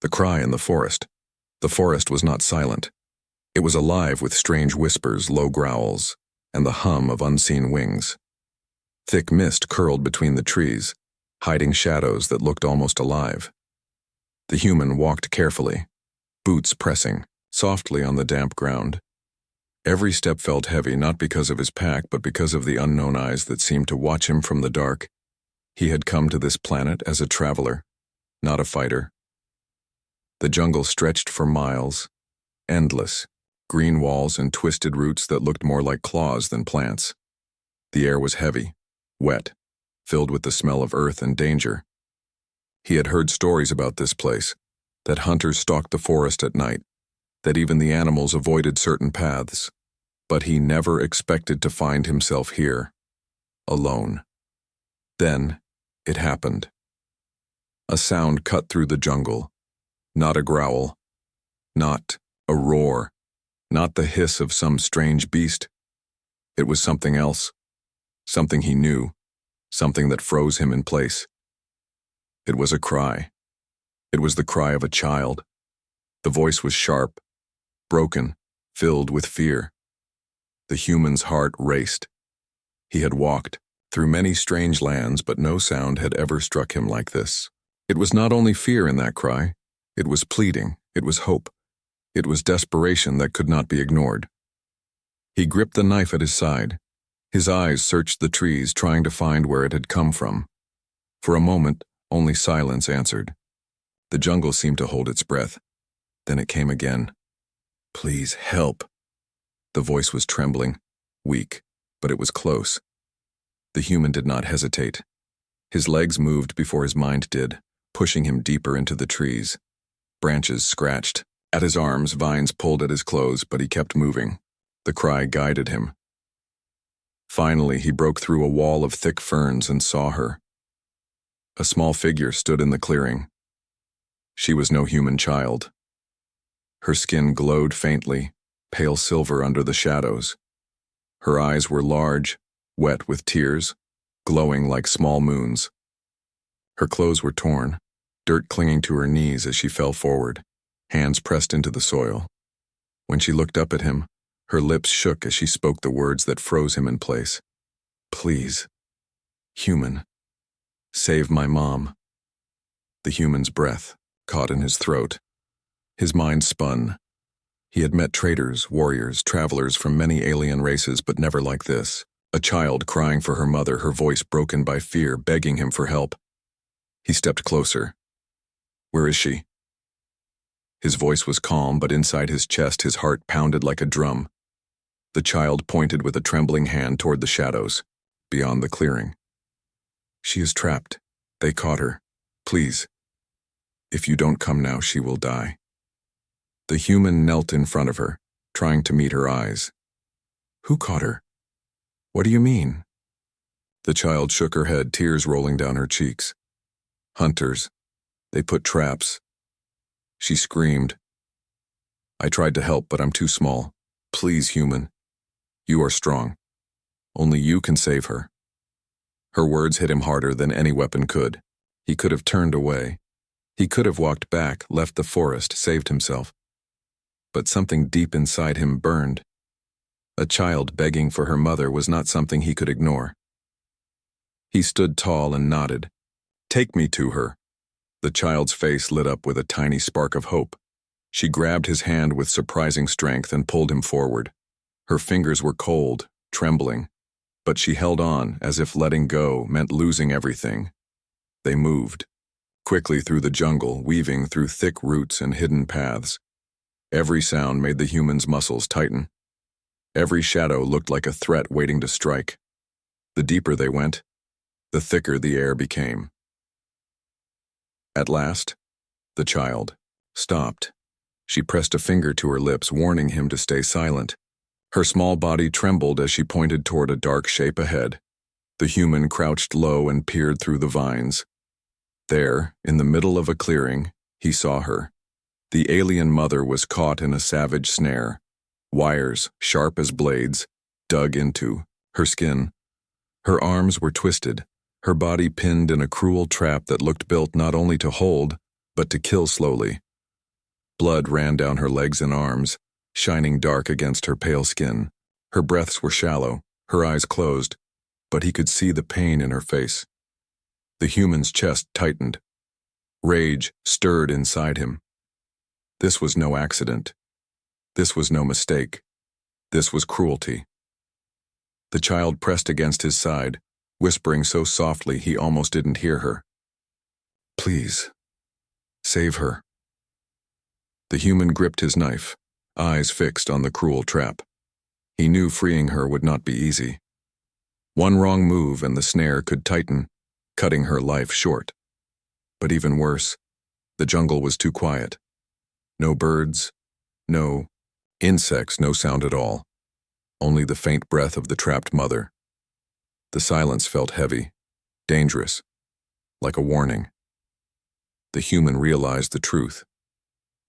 The cry in the forest. The forest was not silent. It was alive with strange whispers, low growls, and the hum of unseen wings. Thick mist curled between the trees, hiding shadows that looked almost alive. The human walked carefully, boots pressing softly on the damp ground. Every step felt heavy, not because of his pack, but because of the unknown eyes that seemed to watch him from the dark. He had come to this planet as a traveler, not a fighter. The jungle stretched for miles, endless, green walls and twisted roots that looked more like claws than plants. The air was heavy, wet, filled with the smell of earth and danger. He had heard stories about this place, that hunters stalked the forest at night, that even the animals avoided certain paths, but he never expected to find himself here, alone. Then, it happened. A sound cut through the jungle, not a growl, not a roar, not the hiss of some strange beast. It was something else, something he knew, something that froze him in place. It was a cry. It was the cry of a child. The voice was sharp, broken, filled with fear. The human's heart raced. He had walked through many strange lands, but no sound had ever struck him like this. It was not only fear in that cry. It was pleading. It was hope. It was desperation that could not be ignored. He gripped the knife at his side. His eyes searched the trees, trying to find where it had come from. For a moment, only silence answered. The jungle seemed to hold its breath. Then it came again. "Please help." The voice was trembling, weak, but it was close. The human did not hesitate. His legs moved before his mind did, pushing him deeper into the trees. Branches scratched at his arms, vines pulled at his clothes, but he kept moving. The cry guided him. Finally, he broke through a wall of thick ferns and saw her. A small figure stood in the clearing. She was no human child. Her skin glowed faintly, pale silver under the shadows. Her eyes were large, wet with tears, glowing like small moons. Her clothes were torn, dirt clinging to her knees as she fell forward, hands pressed into the soil. When she looked up at him, her lips shook as she spoke the words that froze him in place. "Please, human, save my mom." The human's breath caught in his throat. His mind spun. He had met traders, warriors, travelers from many alien races, but never like this. A child crying for her mother, her voice broken by fear, begging him for help. He stepped closer. "Where is she?" His voice was calm, but inside his chest his heart pounded like a drum. The child pointed with a trembling hand toward the shadows, beyond the clearing. "She is trapped. They caught her. Please. If you don't come now, she will die." The human knelt in front of her, trying to meet her eyes. "Who caught her? What do you mean?" The child shook her head, tears rolling down her cheeks. "Hunters. They put traps." She screamed. "I tried to help, but I'm too small. Please, human. You are strong. Only you can save her." Her words hit him harder than any weapon could. He could have turned away. He could have walked back, left the forest, saved himself. But something deep inside him burned. A child begging for her mother was not something he could ignore. He stood tall and nodded. "Take me to her." The child's face lit up with a tiny spark of hope. She grabbed his hand with surprising strength and pulled him forward. Her fingers were cold, trembling, but she held on as if letting go meant losing everything. They moved, quickly through the jungle, weaving through thick roots and hidden paths. Every sound made the human's muscles tighten. Every shadow looked like a threat waiting to strike. The deeper they went, the thicker the air became. At last, the child stopped. She pressed a finger to her lips, warning him to stay silent. Her small body trembled as she pointed toward a dark shape ahead. The human crouched low and peered through the vines. There, in the middle of a clearing, he saw her. The alien mother was caught in a savage snare, wires, sharp as blades, dug into her skin. Her arms were twisted, her body pinned in a cruel trap that looked built not only to hold, but to kill slowly, Blood ran down her legs and arms, shining dark against her pale skin. Her breaths were shallow, her eyes closed, but he could see the pain in her face. The human's chest tightened. Rage stirred inside him. This was no accident. This was no mistake. This was cruelty. The child pressed against his side, whispering so softly he almost didn't hear her. "Please, save her." The human gripped his knife, eyes fixed on the cruel trap. He knew freeing her would not be easy. One wrong move and the snare could tighten, cutting her life short. But even worse, the jungle was too quiet. No birds, no insects, no sound at all. Only the faint breath of the trapped mother. The silence felt heavy, dangerous, like a warning. The human realized the truth.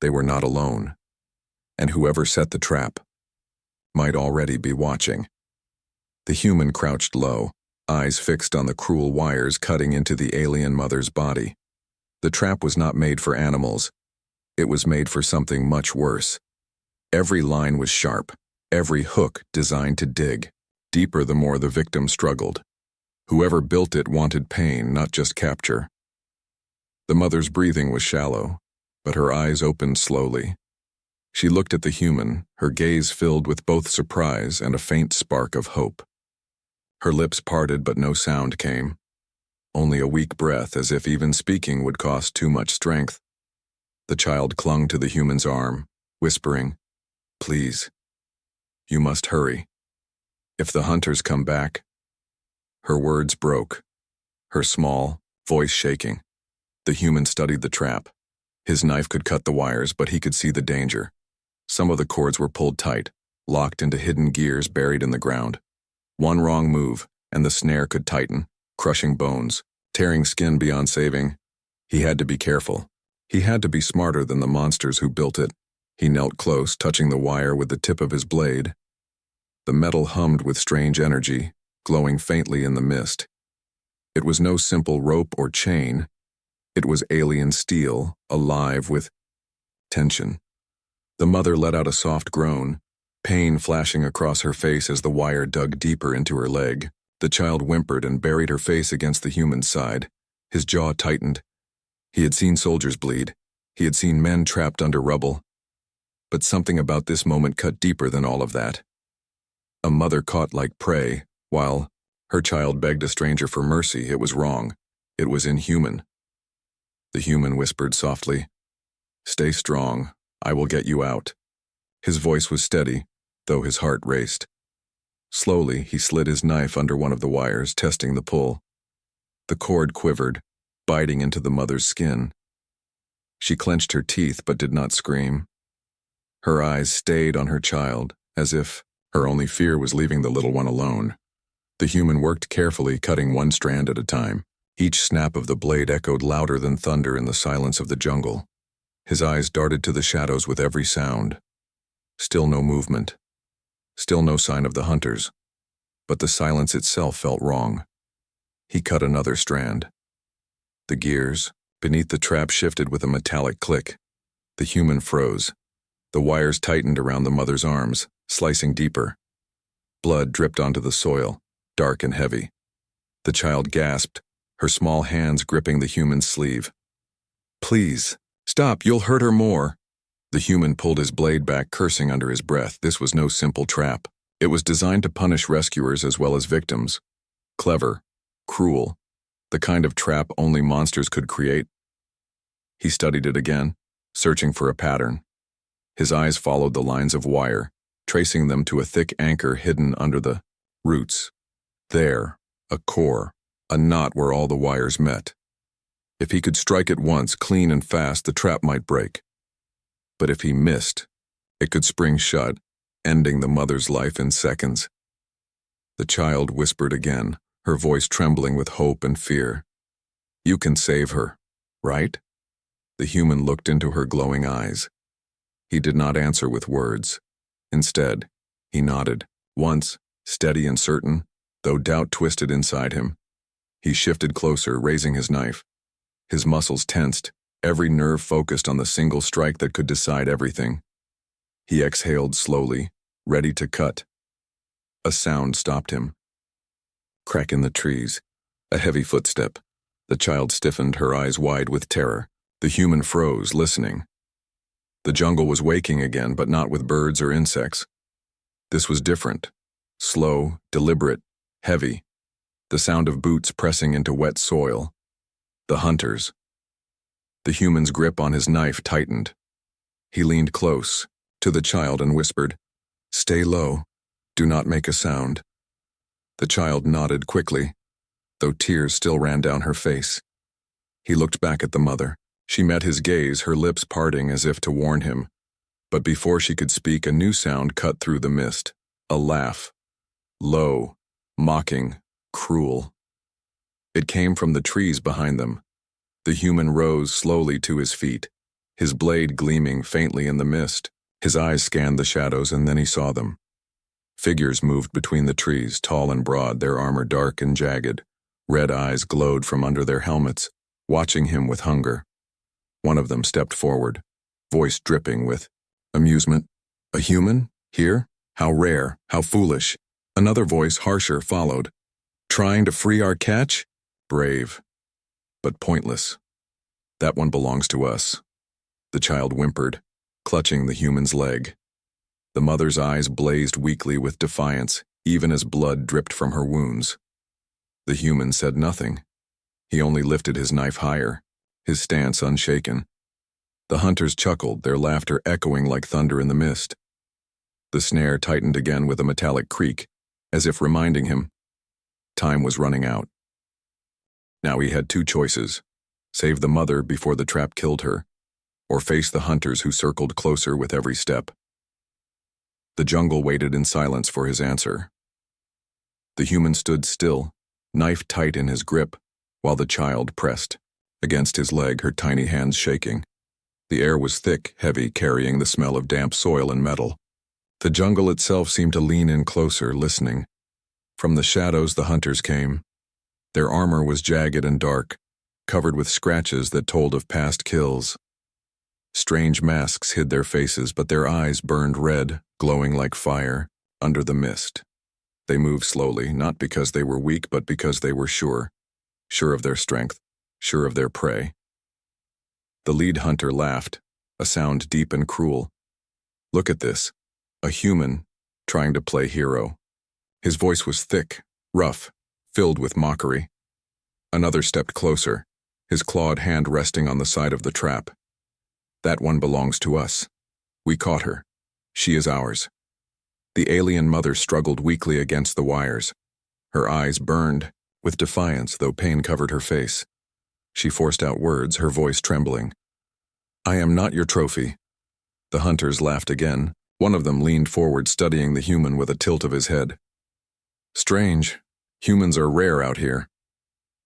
They were not alone, and whoever set the trap might already be watching. The human crouched low, eyes fixed on the cruel wires cutting into the alien mother's body. The trap was not made for animals. It was made for something much worse. Every line was sharp, every hook designed to dig deeper the more the victim struggled. Whoever built it wanted pain, not just capture. The mother's breathing was shallow, but her eyes opened slowly. She looked at the human, her gaze filled with both surprise and a faint spark of hope. Her lips parted, but no sound came. Only a weak breath, as if even speaking would cost too much strength. The child clung to the human's arm, whispering, "Please, you must hurry. If the hunters come back..." Her words broke, her small voice shaking. The human studied the trap. His knife could cut the wires, but he could see the danger. Some of the cords were pulled tight, locked into hidden gears buried in the ground. One wrong move, and the snare could tighten, crushing bones, tearing skin beyond saving. He had to be careful. He had to be smarter than the monsters who built it. He knelt close, touching the wire with the tip of his blade. The metal hummed with strange energy, glowing faintly in the mist. It was no simple rope or chain. It was alien steel, alive with tension. The mother let out a soft groan, pain flashing across her face as the wire dug deeper into her leg. The child whimpered and buried her face against the human's side. His jaw tightened. He had seen soldiers bleed. He had seen men trapped under rubble. But something about this moment cut deeper than all of that. A mother caught like prey, while her child begged a stranger for mercy. It was wrong. It was inhuman. The human whispered softly, "Stay strong. I will get you out." His voice was steady, though his heart raced. Slowly, he slid his knife under one of the wires, testing the pull. The cord quivered, biting into the mother's skin. She clenched her teeth but did not scream. Her eyes stayed on her child, as if her only fear was leaving the little one alone. The human worked carefully, cutting one strand at a time. Each snap of the blade echoed louder than thunder in the silence of the jungle. His eyes darted to the shadows with every sound. Still no movement. Still no sign of the hunters. But the silence itself felt wrong. He cut another strand. The gears beneath the trap shifted with a metallic click. The human froze. The wires tightened around the mother's arms, slicing deeper. Blood dripped onto the soil, dark and heavy. The child gasped, her small hands gripping the human's sleeve. "Please, stop, you'll hurt her more." The human pulled his blade back, cursing under his breath. This was no simple trap. It was designed to punish rescuers as well as victims. Clever, cruel, the kind of trap only monsters could create. He studied it again, searching for a pattern. His eyes followed the lines of wire, tracing them to a thick anchor hidden under the roots. There, a core, a knot where all the wires met. If he could strike it once, clean and fast, the trap might break. But if he missed, it could spring shut, ending the mother's life in seconds. The child whispered again, her voice trembling with hope and fear. "You can save her, right?" The human looked into her glowing eyes. He did not answer with words. Instead, he nodded, once, steady and certain, though doubt twisted inside him. He shifted closer, raising his knife. His muscles tensed, every nerve focused on the single strike that could decide everything. He exhaled slowly, ready to cut. A sound stopped him. Crack in the trees. A heavy footstep. The child stiffened, her eyes wide with terror. The human froze, listening. The jungle was waking again, but not with birds or insects. This was different. Slow, deliberate, heavy. The sound of boots pressing into wet soil. The hunters. The human's grip on his knife tightened. He leaned close to the child and whispered, "Stay low. Do not make a sound." The child nodded quickly, though tears still ran down her face. He looked back at the mother. She met his gaze, her lips parting as if to warn him. But before she could speak, a new sound cut through the mist. A laugh. Low, mocking, cruel. It came from the trees behind them. The human rose slowly to his feet, his blade gleaming faintly in the mist. His eyes scanned the shadows, and then he saw them. Figures moved between the trees, tall and broad, their armor dark and jagged. Red eyes glowed from under their helmets, watching him with hunger. One of them stepped forward, voice dripping with amusement. "A human? Here? How rare, how foolish." Another voice, harsher, followed. "Trying to free our catch? Brave, but pointless. That one belongs to us." The child whimpered, clutching the human's leg. The mother's eyes blazed weakly with defiance, even as blood dripped from her wounds. The human said nothing. He only lifted his knife higher, his stance unshaken. The hunters chuckled, their laughter echoing like thunder in the mist. The snare tightened again with a metallic creak, as if reminding him time was running out. Now he had two choices: save the mother before the trap killed her, or face the hunters who circled closer with every step. The jungle waited in silence for his answer. The human stood still, knife tight in his grip, while the child pressed against his leg, her tiny hands shaking. The air was thick, heavy, carrying the smell of damp soil and metal. The jungle itself seemed to lean in closer, listening. From the shadows the hunters came. Their armor was jagged and dark, covered with scratches that told of past kills. Strange masks hid their faces, but their eyes burned red, glowing like fire, under the mist. They moved slowly, not because they were weak, but because they were sure. Sure of their strength, sure of their prey. The lead hunter laughed, a sound deep and cruel. "Look at this. A human, trying to play hero." His voice was thick, rough, filled with mockery. Another stepped closer, his clawed hand resting on the side of the trap. "That one belongs to us. We caught her. She is ours." The alien mother struggled weakly against the wires. Her eyes burned with defiance, though pain covered her face. She forced out words, her voice trembling. "I am not your trophy." The hunters laughed again. One of them leaned forward, studying the human with a tilt of his head. "Strange. Humans are rare out here.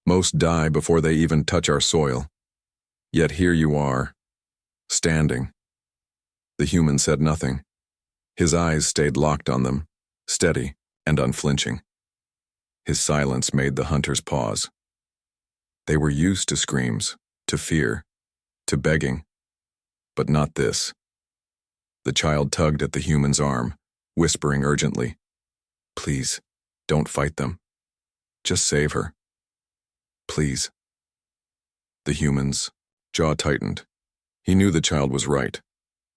Most die before they even touch our soil. Yet here you are, standing." The human said nothing. His eyes stayed locked on them, steady and unflinching. His silence made the hunters pause. They were used to screams, to fear, to begging, but not this. The child tugged at the human's arm, whispering urgently, "Please, don't fight them. Just save her. Please." The human's jaw tightened. He knew the child was right.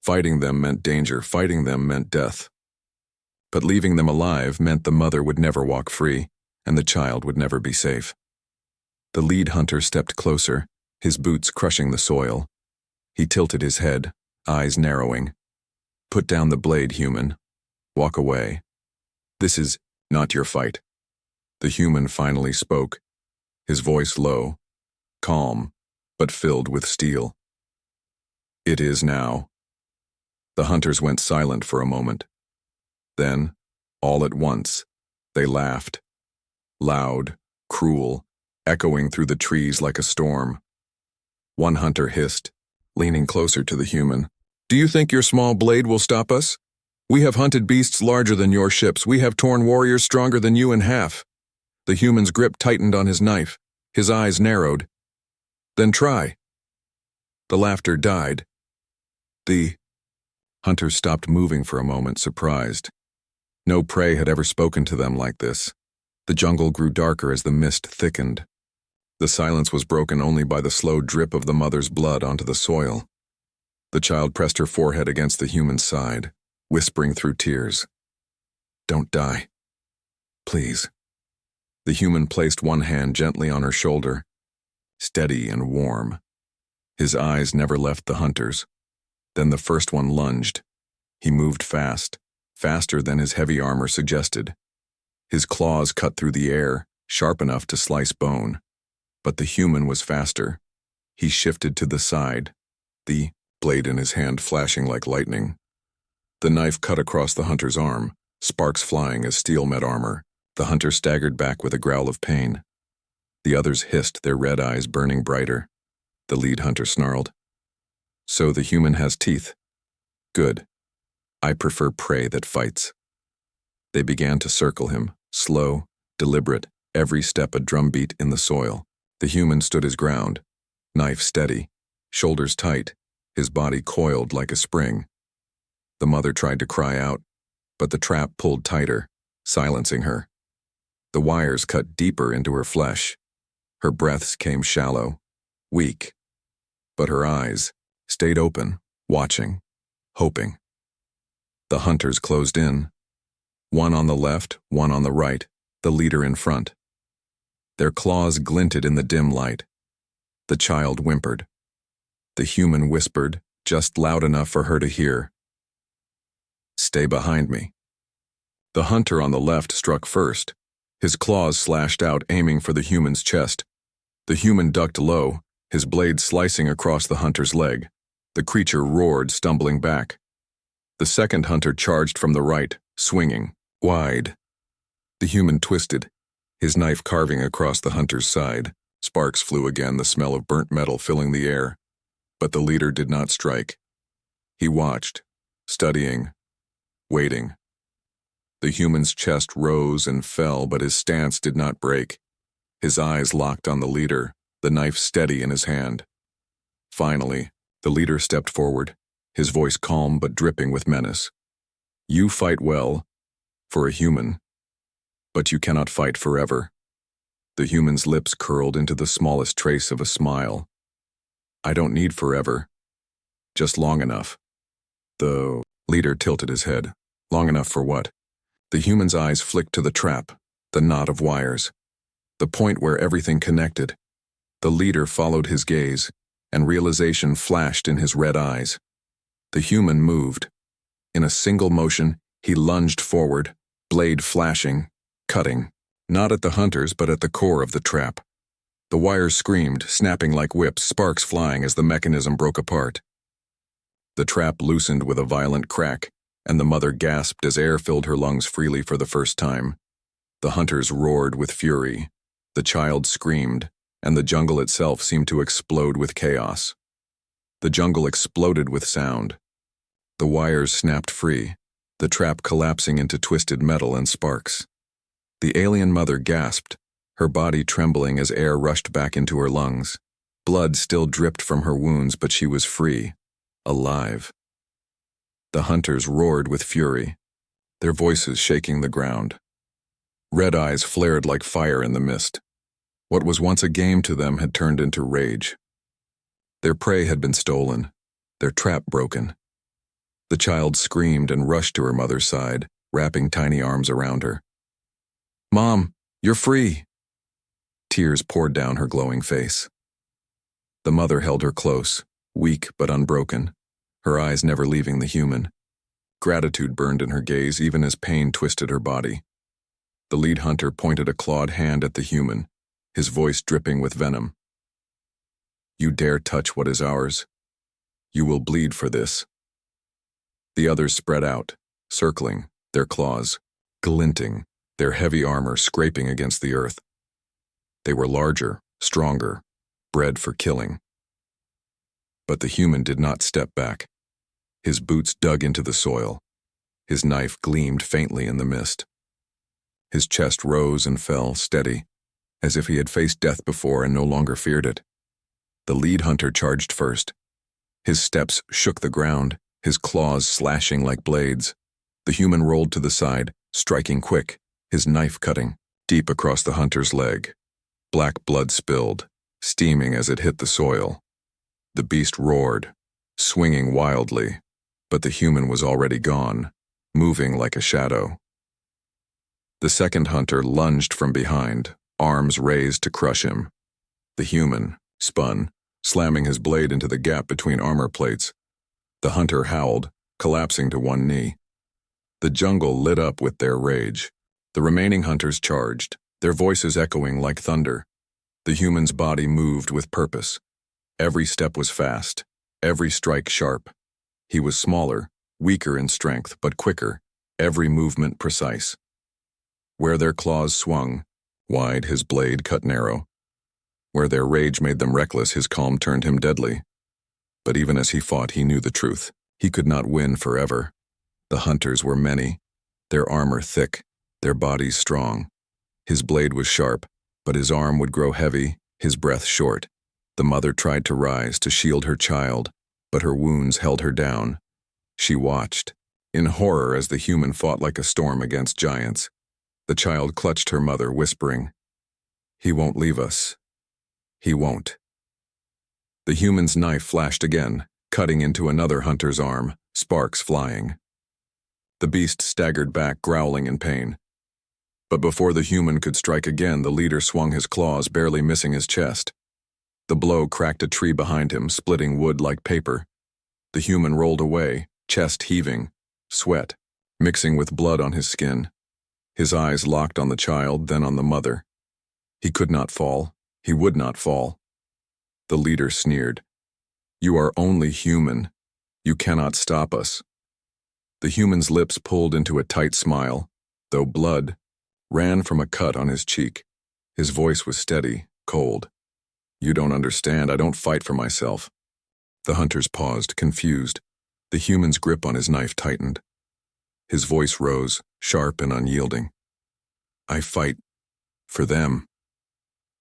Fighting them meant danger, fighting them meant death. But leaving them alive meant the mother would never walk free, and the child would never be safe. The lead hunter stepped closer, his boots crushing the soil. He tilted his head, eyes narrowing. "Put down the blade, human. Walk away. This is not your fight." The human finally spoke, his voice low, calm, but filled with steel. "It is now." The hunters went silent for a moment. Then, all at once, they laughed. Loud, cruel, echoing through the trees like a storm. One hunter hissed, leaning closer to the human, "Do you think your small blade will stop us? We have hunted beasts larger than your ships. We have torn warriors stronger than you in half." The human's grip tightened on his knife. His eyes narrowed. "Then try." The laughter died. The hunters stopped moving for a moment, surprised. No prey had ever spoken to them like this. The jungle grew darker as the mist thickened. The silence was broken only by the slow drip of the mother's blood onto the soil. The child pressed her forehead against the human's side, whispering through tears, "Don't die. Please." The human placed one hand gently on her shoulder, steady and warm. His eyes never left the hunters. Then the first one lunged. He moved fast, faster than his heavy armor suggested. His claws cut through the air, sharp enough to slice bone. But the human was faster. He shifted to the side, the blade in his hand flashing like lightning. The knife cut across the hunter's arm, sparks flying as steel met armor. The hunter staggered back with a growl of pain. The others hissed, their red eyes burning brighter. The lead hunter snarled, "So the human has teeth. Good. I prefer prey that fights." They began to circle him, slow, deliberate, every step a drumbeat in the soil. The human stood his ground, knife steady, shoulders tight, his body coiled like a spring. The mother tried to cry out, but the trap pulled tighter, silencing her. The wires cut deeper into her flesh. Her breaths came shallow, weak, but her eyes stayed open, watching, hoping. The hunters closed in, one on the left, one on the right, the leader in front. Their claws glinted in the dim light. The child whimpered. The human whispered, just loud enough for her to hear, "Stay behind me." The hunter on the left struck first. His claws slashed out, aiming for the human's chest. The human ducked low, his blade slicing across the hunter's leg. The creature roared, stumbling back. The second hunter charged from the right, swinging, wide. The human twisted, his knife carving across the hunter's side. Sparks flew again, the smell of burnt metal filling the air. But the leader did not strike. He watched, studying, waiting. The human's chest rose and fell, but his stance did not break. His eyes locked on the leader, the knife steady in his hand. Finally, the leader stepped forward, his voice calm but dripping with menace. "You fight well, for a human, but you cannot fight forever." The human's lips curled into the smallest trace of a smile. "I don't need forever, just long enough." The leader tilted his head. Long enough for what? The human's eyes flicked to the trap, the knot of wires, the point where everything connected. The leader followed his gaze, and realization flashed in his red eyes. The human moved. In a single motion, he lunged forward, blade flashing, cutting, not at the hunters but at the core of the trap. The wires screamed, snapping like whips, sparks flying as the mechanism broke apart. The trap loosened with a violent crack, and the mother gasped as air filled her lungs freely for the first time. The hunters roared with fury. The child screamed, and the jungle itself seemed to explode with chaos. The jungle exploded with sound. The wires snapped free, the trap collapsing into twisted metal and sparks. The alien mother gasped, her body trembling as air rushed back into her lungs. Blood still dripped from her wounds, but she was free, alive. The hunters roared with fury, their voices shaking the ground. Red eyes flared like fire in the mist. What was once a game to them had turned into rage. Their prey had been stolen, their trap broken. The child screamed and rushed to her mother's side, wrapping tiny arms around her. "Mom, you're free!" Tears poured down her glowing face. The mother held her close, weak but unbroken, her eyes never leaving the human. Gratitude burned in her gaze even as pain twisted her body. The lead hunter pointed a clawed hand at the human, his voice dripping with venom. "You dare touch what is ours. You will bleed for this." The others spread out, circling, their claws glinting, their heavy armor scraping against the earth. They were larger, stronger, bred for killing. But the human did not step back. His boots dug into the soil. His knife gleamed faintly in the mist. His chest rose and fell, steady, as if he had faced death before and no longer feared it. The lead hunter charged first, His steps shook the ground, his claws slashing like blades. The human rolled to the side, striking quick, his knife cutting, deep across the hunter's leg. Black blood spilled, steaming as it hit the soil. The beast roared, swinging wildly, but the human was already gone, moving like a shadow. The second hunter lunged from behind, arms raised to crush him. The human spun, slamming his blade into the gap between armor plates. The hunter howled, collapsing to one knee. The jungle lit up with their rage. The remaining hunters charged, their voices echoing like thunder. The human's body moved with purpose. Every step was fast, every strike sharp. He was smaller, weaker in strength, but quicker, every movement precise. Where their claws swung, wide his blade cut narrow. Where their rage made them reckless, his calm turned him deadly. But even as he fought, he knew the truth. He could not win forever. The hunters were many, their armor thick, their bodies strong. His blade was sharp, but his arm would grow heavy, his breath short. The mother tried to rise to shield her child, but her wounds held her down. She watched, in horror as the human fought like a storm against giants. The child clutched her mother, whispering, "He won't leave us. He won't." The human's knife flashed again, cutting into another hunter's arm, sparks flying. The beast staggered back, growling in pain. But before the human could strike again, the leader swung his claws, barely missing his chest. The blow cracked a tree behind him, splitting wood like paper. The human rolled away, chest heaving, sweat mixing with blood on his skin. His eyes locked on the child, then on the mother. He could not fall. He would not fall. The leader sneered, "You are only human. You cannot stop us." The human's lips pulled into a tight smile, though blood ran from a cut on his cheek. His voice was steady, cold. "You don't understand. I don't fight for myself." The hunters paused, confused. The human's grip on his knife tightened. His voice rose, sharp and unyielding. "I fight for them."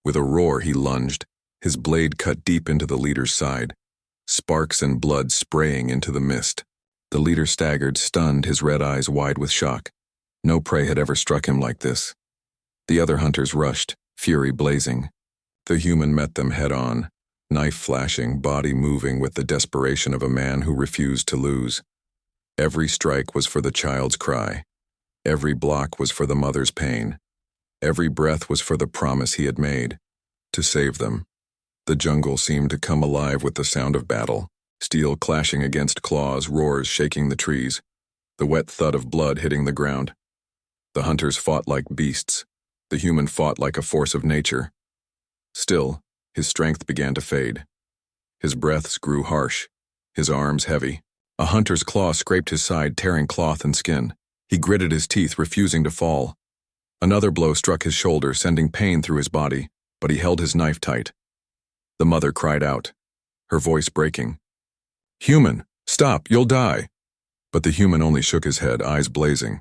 With a roar, he lunged, his blade cut deep into the leader's side, sparks and blood spraying into the mist. The leader staggered, stunned, his red eyes wide with shock. No prey had ever struck him like this. The other hunters rushed, fury blazing. The human met them head-on, knife flashing, body moving with the desperation of a man who refused to lose. Every strike was for the child's cry. Every block was for the mother's pain. Every breath was for the promise he had made, to save them. The jungle seemed to come alive with the sound of battle, steel clashing against claws, roars shaking the trees, the wet thud of blood hitting the ground. The hunters fought like beasts. The human fought like a force of nature. Still, his strength began to fade. His breaths grew harsh, his arms heavy. A hunter's claw scraped his side, tearing cloth and skin. He gritted his teeth, refusing to fall. Another blow struck his shoulder, sending pain through his body, but he held his knife tight. The mother cried out, her voice breaking. "Human, stop, you'll die." But the human only shook his head, eyes blazing.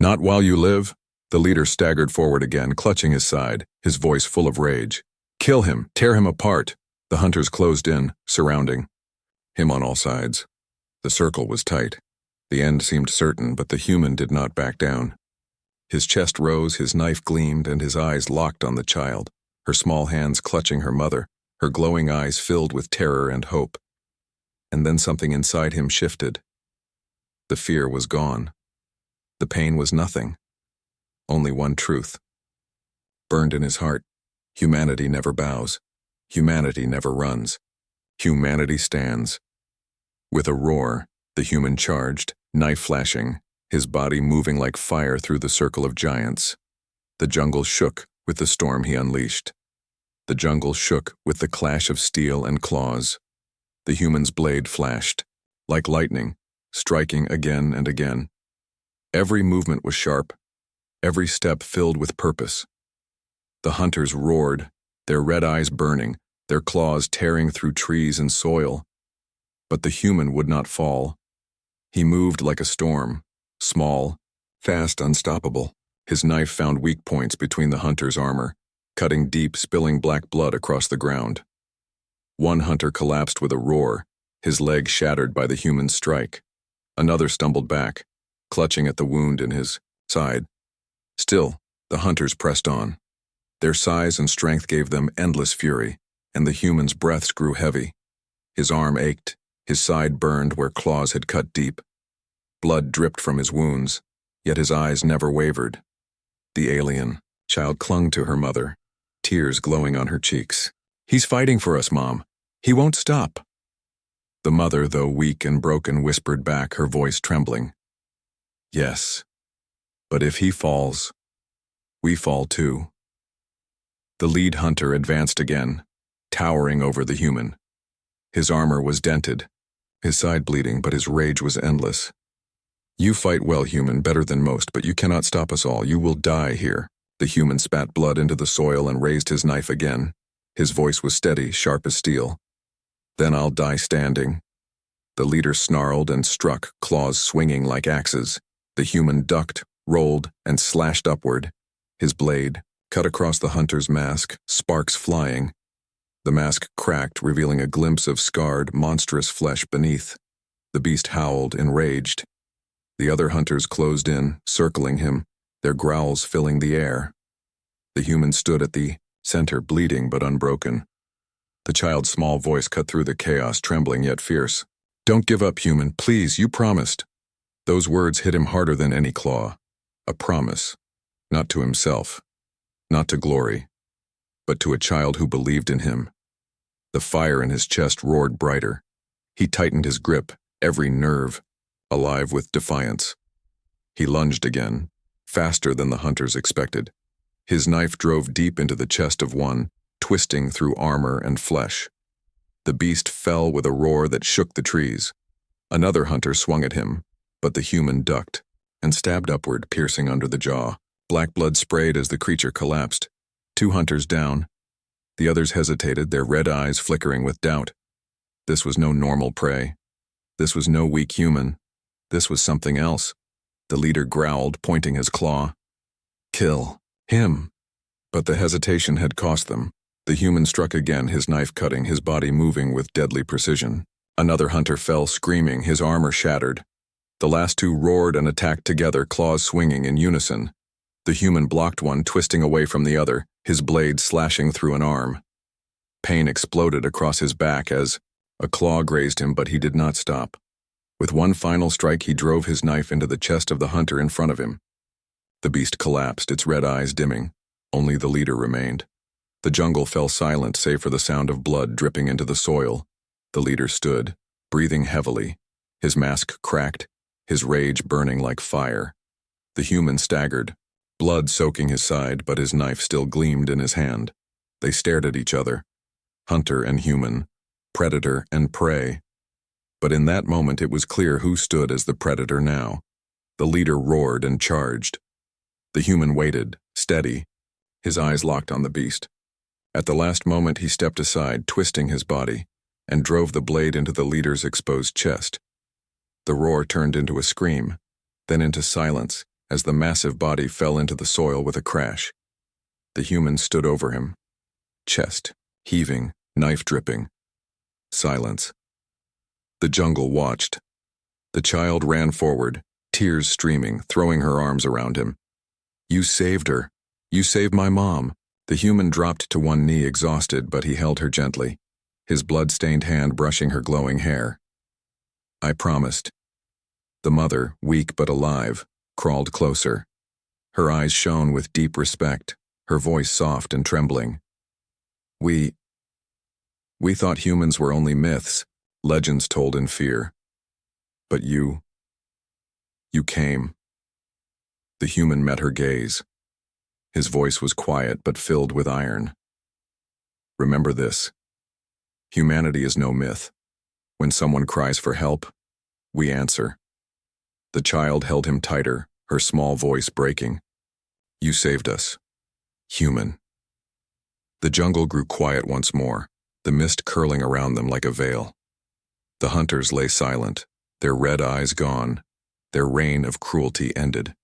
"Not while you live." The leader staggered forward again, clutching his side, his voice full of rage. "Kill him, tear him apart." The hunters closed in, surrounding him on all sides. The circle was tight. The end seemed certain, but the human did not back down. His chest rose, his knife gleamed, and his eyes locked on the child, her small hands clutching her mother, her glowing eyes filled with terror and hope. And then something inside him shifted. The fear was gone. The pain was nothing. Only one truth. Burned in his heart, humanity never bows. Humanity never runs. Humanity stands. With a roar, the human charged, knife flashing, his body moving like fire through the circle of giants. The jungle shook with the storm he unleashed. The jungle shook with the clash of steel and claws. The human's blade flashed, like lightning, striking again and again. Every movement was sharp, every step filled with purpose. The hunters roared, their red eyes burning, their claws tearing through trees and soil. But the human would not fall. He moved like a storm, small, fast, unstoppable. His knife found weak points between the hunter's armor, cutting deep, spilling black blood across the ground. One hunter collapsed with a roar, his leg shattered by the human's strike. Another stumbled back, clutching at the wound in his side. Still, the hunters pressed on. Their size and strength gave them endless fury, and the human's breaths grew heavy. His arm ached, his side burned where claws had cut deep. Blood dripped from his wounds, yet his eyes never wavered. The alien child clung to her mother, tears glowing on her cheeks. "He's fighting for us, Mom. He won't stop." The mother, though weak and broken, whispered back, her voice trembling. "Yes, but if he falls, we fall too." The lead hunter advanced again, towering over the human. His armor was dented, his side bleeding, but his rage was endless. "You fight well, human, better than most, but you cannot stop us all. You will die here." The human spat blood into the soil and raised his knife again. His voice was steady, sharp as steel. "Then I'll die standing." The leader snarled and struck, claws swinging like axes. The human ducked, rolled, and slashed upward. His blade cut across the hunter's mask, sparks flying. The mask cracked, revealing a glimpse of scarred, monstrous flesh beneath. The beast howled, enraged. The other hunters closed in, circling him, their growls filling the air. The human stood at the center, bleeding but unbroken. The child's small voice cut through the chaos, trembling yet fierce. "Don't give up, human, please, you promised." Those words hit him harder than any claw. A promise, not to himself, not to glory, but to a child who believed in him. The fire in his chest roared brighter. He tightened his grip, every nerve alive with defiance. He lunged again, faster than the hunters expected. His knife drove deep into the chest of one, twisting through armor and flesh. The beast fell with a roar that shook the trees. Another hunter swung at him, but the human ducked and stabbed upward, piercing under the jaw. Black blood sprayed as the creature collapsed. 2 hunters down. The others hesitated, their red eyes flickering with doubt. This was no normal prey. This was no weak human. This was something else. The leader growled, pointing his claw. "Kill him." But the hesitation had cost them. The human struck again, his knife cutting, his body moving with deadly precision. Another hunter fell, screaming, his armor shattered. The last 2 roared and attacked together, claws swinging in unison. The human blocked one, twisting away from the other, his blade slashing through an arm. Pain exploded across his back as a claw grazed him, but he did not stop. With one final strike, he drove his knife into the chest of the hunter in front of him. The beast collapsed, its red eyes dimming. Only the leader remained. The jungle fell silent, save for the sound of blood dripping into the soil. The leader stood, breathing heavily, his mask cracked, his rage burning like fire. The human staggered, blood soaking his side, but his knife still gleamed in his hand. They stared at each other, hunter and human, predator and prey. But in that moment it was clear who stood as the predator now. The leader roared and charged. The human waited, steady, his eyes locked on the beast. At the last moment he stepped aside, twisting his body, and drove the blade into the leader's exposed chest. The roar turned into a scream, then into silence as the massive body fell into the soil with a crash. The human stood over him, chest heaving, knife dripping. Silence. The jungle watched. The child ran forward, tears streaming, throwing her arms around him. "You saved her. You saved my mom." The human dropped to one knee, exhausted, but he held her gently, his blood-stained hand brushing her glowing hair. "I promised." The mother, weak but alive, crawled closer. Her eyes shone with deep respect, her voice soft and trembling. We thought humans were only myths, legends told in fear. But you came." The human met her gaze. His voice was quiet but filled with iron. "Remember this. Humanity is no myth. When someone cries for help, we answer." The child held him tighter, her small voice breaking. "You saved us. Human." The jungle grew quiet once more, the mist curling around them like a veil. The hunters lay silent, their red eyes gone, their reign of cruelty ended.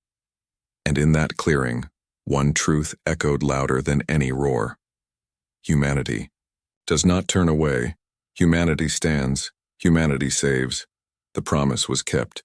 And in that clearing, one truth echoed louder than any roar. Humanity does not turn away. Humanity stands, Humanity saves. The promise was kept.